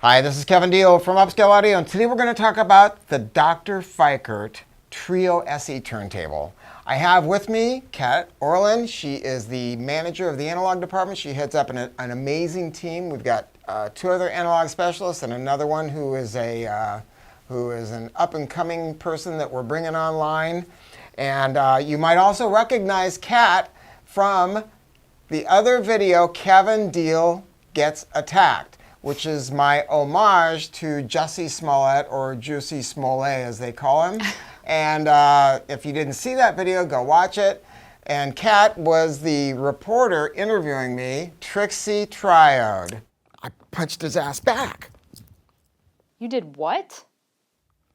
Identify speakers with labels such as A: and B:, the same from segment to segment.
A: Hi, this is Kevin Deal from Upscale Audio, and today we're going to talk about the Dr. Feickert Trio SE turntable. I have with me Kat Ourlian. She is the manager of the analog department. She heads up an amazing team. We've got two other analog specialists and another one who is an up-and-coming person that we're bringing online. And you might also recognize Kat from the other video, Kevin Deal Gets Attacked, which is my homage to Jussie Smollett, or Juicy Smollett as they call him. And if you didn't see that video, go watch it. And Kat was the reporter interviewing me, Trixie Triode. I punched his ass back.
B: You did what?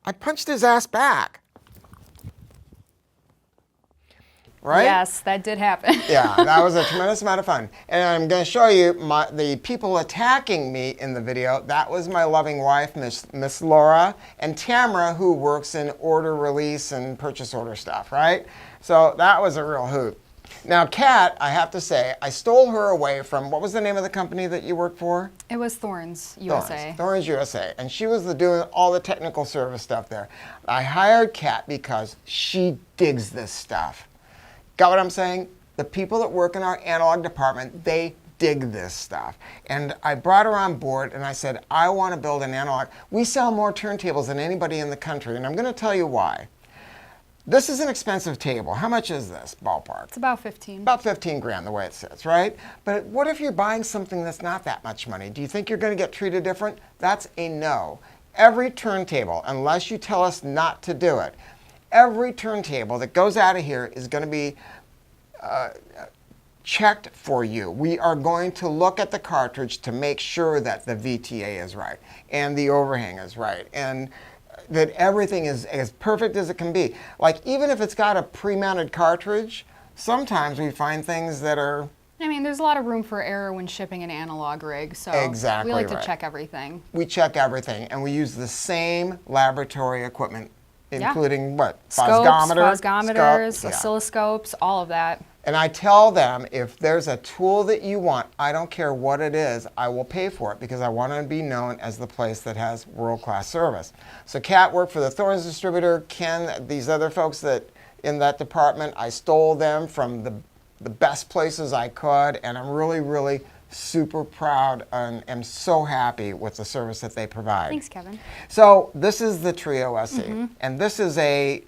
A: I punched his ass back. Right?
B: Yes, that did happen.
A: Yeah, that was a tremendous amount of fun. And I'm going to show you the people attacking me in the video. That was my loving wife, Miss Laura, and Tamara, who works in order release and purchase order stuff, right? So that was a real hoot. Now, Kat, I have to say, I stole her away from, what was the name of the company that you worked for?
B: It was Thorns USA.
A: Thorns USA. And she was doing all the technical service stuff there. I hired Kat because she digs this stuff. Got what I'm saying? The people that work in our analog department, they dig this stuff. And I brought her on board and I said, I want to build an analog. We sell more turntables than anybody in the country, and I'm going to tell you why. This is an expensive table. How much is this, ballpark?
B: It's about 15.
A: About 15 grand the way it sits, right? But what if you're buying something that's not that much money? Do you think you're going to get treated different? That's a no. Every turntable, unless you tell us not to do it, every turntable that goes out of here is going to be checked for you. We are going to look at the cartridge to make sure that the VTA is right and the overhang is right and that everything is as perfect as it can be. Like, even if it's got a pre-mounted cartridge, sometimes we find things that are...
B: I mean, there's a lot of room for error when shipping an analog rig, so
A: exactly
B: we like
A: right.
B: to check everything.
A: We check everything, and we use the same laboratory equipment, including what?
B: Phosgometers, oscilloscopes, all of that.
A: And I tell them, if there's a tool that you want, I don't care what it is, I will pay for it because I want to be known as the place that has world-class service. So Kat worked for the Thorns distributor, Ken, these other folks that in that department, I stole them from the best places I could, and I'm really, really super proud and am so happy with the service that they provide.
B: Thanks, Kevin.
A: So this is the Trio SE, and this is a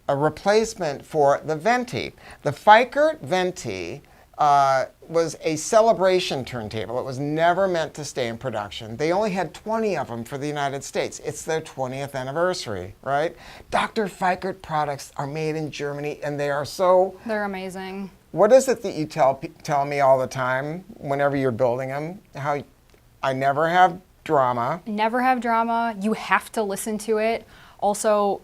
A: replacement for the Venti. The Feickert Venti was a celebration turntable. It was never meant to stay in production. They only had 20 of them for the United States. It's their 20th anniversary, right? Dr. Feickert products are made in Germany, and they are so...
B: They're amazing.
A: What is it that you tell me all the time whenever you're building them? How I never have drama.
B: Never have drama. You have to listen to it. Also,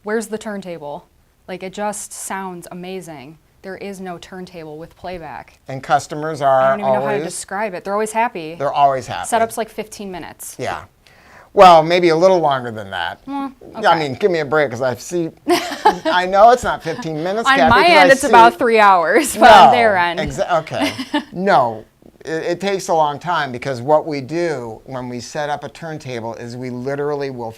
B: where's the turntable? Like, it just sounds amazing. There is no turntable with playback.
A: And customers are
B: I don't even know how to describe it. They're always happy.
A: They're always happy.
B: Setup's like 15 minutes.
A: Yeah. Well, maybe a little longer than that.
B: Okay.
A: I mean, give me a break, because I know it's not 15 minutes,
B: On
A: Kathy,
B: my end, it's about 3 hours, but on their end.
A: Okay. No, it takes a long time, because what we do when we set up a turntable is we literally will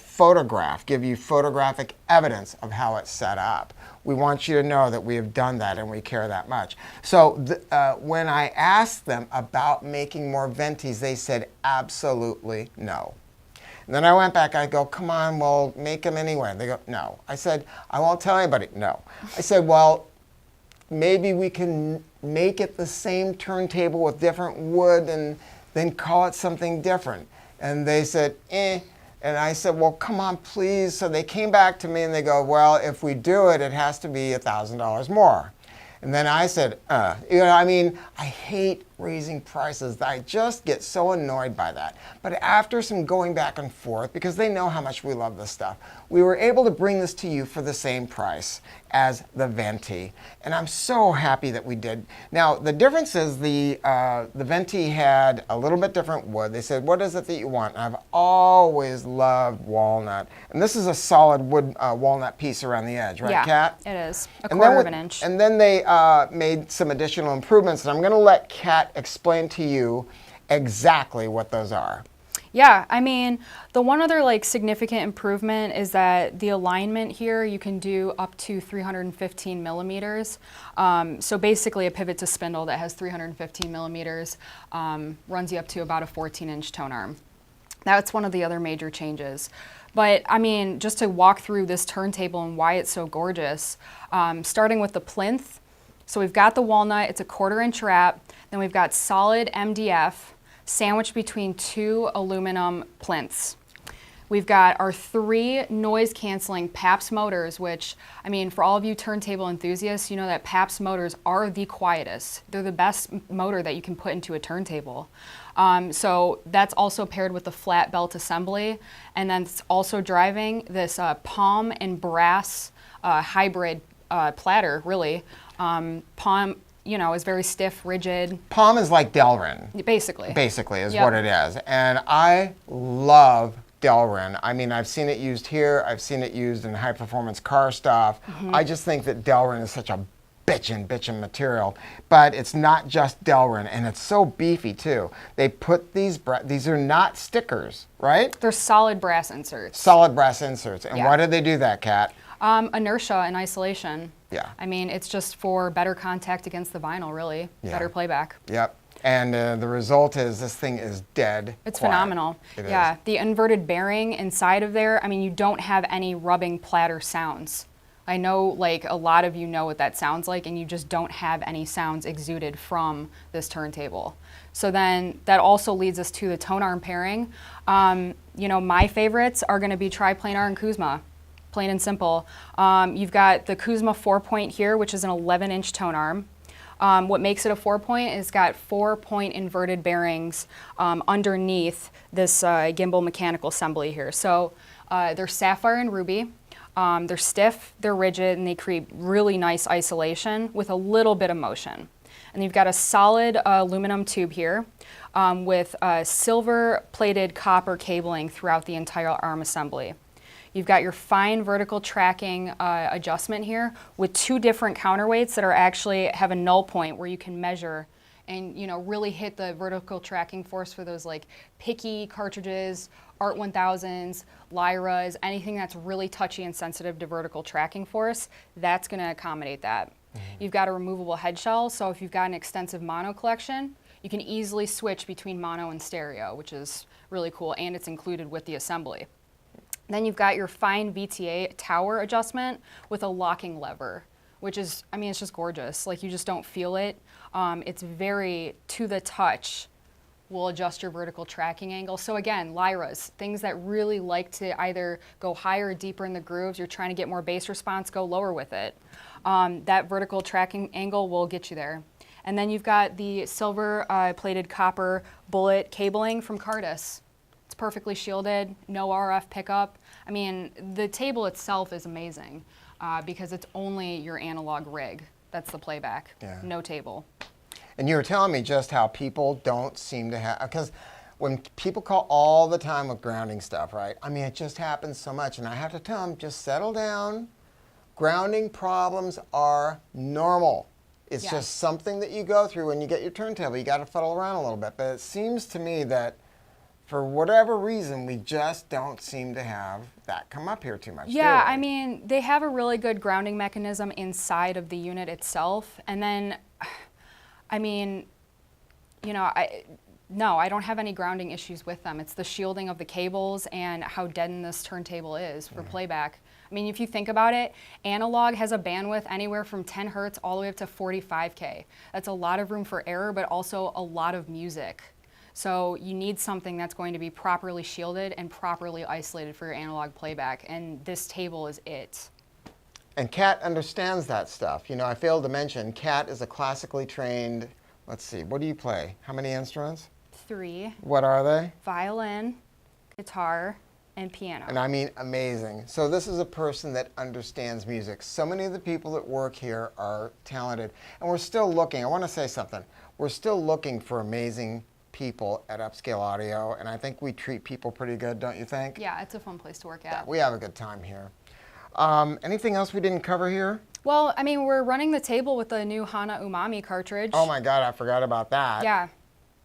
A: give you photographic evidence of how it's set up. We want you to know that we have done that and we care that much. So when I asked them about making more Ventis, they said absolutely no. And then I went back, I go, come on, we'll make them anyway. They go, no. I said, I won't tell anybody. No. I said, well, maybe we can make it the same turntable with different wood and then call it something different. And they said, eh. And I said, well, come on, please. So they came back to me and they go, well, if we do it, it has to be $1,000 more. And then I said, I mean, I hate raising prices. I just get so annoyed by that. But after some going back and forth, because they know how much we love this stuff, we were able to bring this to you for the same price as the Venti. And I'm so happy that we did. Now, the difference is the Venti had a little bit different wood. They said, what is it that you want? And I've always loved walnut. And this is a solid wood walnut piece around the edge, right, Kat?
B: Yeah, it is. A quarter of an inch.
A: And then they made some additional improvements. And I'm going to let Kat explain to you exactly what those are.
B: Yeah, I mean, the one other like significant improvement is that the alignment here you can do up to 315 millimeters. So basically a pivot to spindle that has 315 millimeters runs you up to about a 14-inch tone arm. That's one of the other major changes. But I mean, just to walk through this turntable and why it's so gorgeous, starting with the plinth. So we've got the walnut, it's a 1/4-inch wrap. Then we've got solid MDF sandwiched between 2 aluminum plinths. We've got our 3 noise-canceling Pabst motors, which, I mean, for all of you turntable enthusiasts, you know that Pabst motors are the quietest. They're the best motor that you can put into a turntable. So that's also paired with the flat belt assembly, and then it's also driving this palm and brass hybrid platter, really. Palm, you know, is very stiff, rigid.
A: Palm is like Delrin.
B: Basically.
A: Basically is
B: Yep.
A: what it is. And I love Delrin. I mean, I've seen it used here. I've seen it used in high-performance car stuff. I just think that Delrin is such a bitchin' material. But it's not just Delrin, and it's so beefy, too. They put these are not stickers, right?
B: They're solid brass inserts.
A: Solid brass inserts. And
B: Yeah.
A: why did they do that, Kat?
B: Inertia and isolation.
A: Yeah.
B: I mean, it's just for better contact against the vinyl, really.
A: Yeah.
B: Better playback.
A: Yep. And the result is this thing is dead
B: It's
A: quiet.
B: phenomenal.
A: It
B: Yeah.
A: is.
B: The inverted bearing inside of there, I mean, you don't have any rubbing platter sounds. I know, like, a lot of you know what that sounds like, and you just don't have any sounds exuded from this turntable. So then that also leads us to the tone arm pairing. You know, my favorites are going to be triplanar and Kuzma. Plain and simple. You've got the Kuzma 4-point here, which is an 11-inch tone arm. What makes it a 4-point is it's got 4-point inverted bearings underneath this gimbal mechanical assembly here. So they're sapphire and ruby. They're stiff, they're rigid, and they create really nice isolation with a little bit of motion. And you've got a solid aluminum tube here with silver-plated copper cabling throughout the entire arm assembly. You've got your fine vertical tracking adjustment here with 2 different counterweights that are actually have a null point where you can measure and, you know, really hit the vertical tracking force for those like picky cartridges, Art 1000s, Lyras, anything that's really touchy and sensitive to vertical tracking force. That's going to accommodate that. You've got a removable head shell, so if you've got an extensive mono collection, you can easily switch between mono and stereo, which is really cool, and it's included with the assembly. Then you've got your fine VTA tower adjustment with a locking lever, which is, I mean, it's just gorgeous. Like, you just don't feel it. It's very to the touch, will adjust your vertical tracking angle. So again, Lyras, things that really like to either go higher or deeper in the grooves, you're trying to get more bass response, go lower with it. That vertical tracking angle will get you there. And then you've got the silver plated copper bullet cabling from Cardas. It's perfectly shielded, no RF pickup. I mean, the table itself is amazing because it's only your analog rig. That's the playback,
A: Yeah.
B: no table.
A: And you were telling me just how people don't seem to have, because when people call all the time with grounding stuff, right? I mean, it just happens so much, and I have to tell them, just settle down. Grounding problems are normal. It's
B: Yeah.
A: just something that you go through when you get your turntable. You got to fiddle around a little bit. But it seems to me that for whatever reason, we just don't seem to have that come up here too much.
B: Yeah,
A: do we?
B: I mean, they have a really good grounding mechanism inside of the unit itself. And then, I mean, you know, no, I don't have any grounding issues with them. It's the shielding of the cables and how deadened this turntable is for playback. I mean, if you think about it, analog has a bandwidth anywhere from 10 hertz all the way up to 45K. That's a lot of room for error, but also a lot of music. So you need something that's going to be properly shielded and properly isolated for your analog playback, and this table is it.
A: And Kat understands that stuff. You know, I failed to mention, Kat is a classically trained, let's see, what do you play? How many instruments?
B: 3,
A: What are they?
B: violin, guitar, and piano.
A: And I mean amazing. So this is a person that understands music. So many of the people that work here are talented. And we're still looking, I want to say something. We're still looking for amazing people at Upscale Audio, and I think we treat people pretty good, don't you think?
B: Yeah, it's a fun place to work at.
A: We have a good time here. Anything else we didn't cover here?
B: Well, I mean, we're running the table with the new Hana Umami cartridge.
A: Oh my God, I forgot about that.
B: Yeah.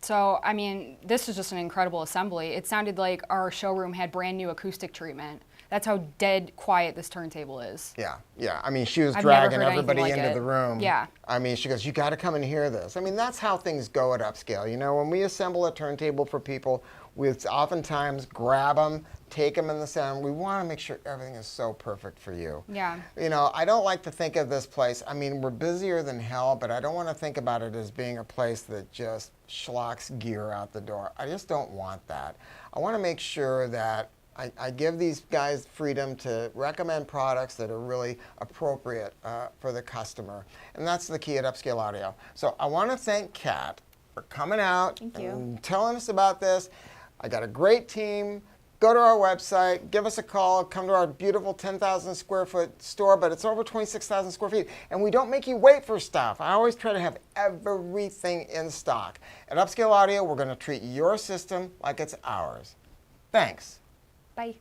B: So, I mean, this is just an incredible assembly. It sounded like our showroom had brand new acoustic treatment. That's how dead quiet this turntable is.
A: Yeah, yeah. I mean, she was
B: I've never
A: dragging
B: heard anything
A: everybody
B: like
A: into
B: it.
A: the room.
B: Yeah.
A: I mean, she goes, you got to come and hear this. I mean, that's how things go at Upscale. You know, when we assemble a turntable for people, we oftentimes grab them, take them in the sound. We want to make sure everything is so perfect for you.
B: Yeah.
A: You know, I don't like to think of this place. I mean, we're busier than hell, but I don't want to think about it as being a place that just schlocks gear out the door. I just don't want that. I want to make sure that I give these guys freedom to recommend products that are really appropriate for the customer. And that's the key at Upscale Audio. So I want to thank Kat for coming out and telling us about this. I got a great team. Go to our website, give us a call, come to our beautiful 10,000 square foot store, but it's over 26,000 square feet. And we don't make you wait for stuff. I always try to have everything in stock. At Upscale Audio, we're going to treat your system like it's ours. Thanks.
B: Bye.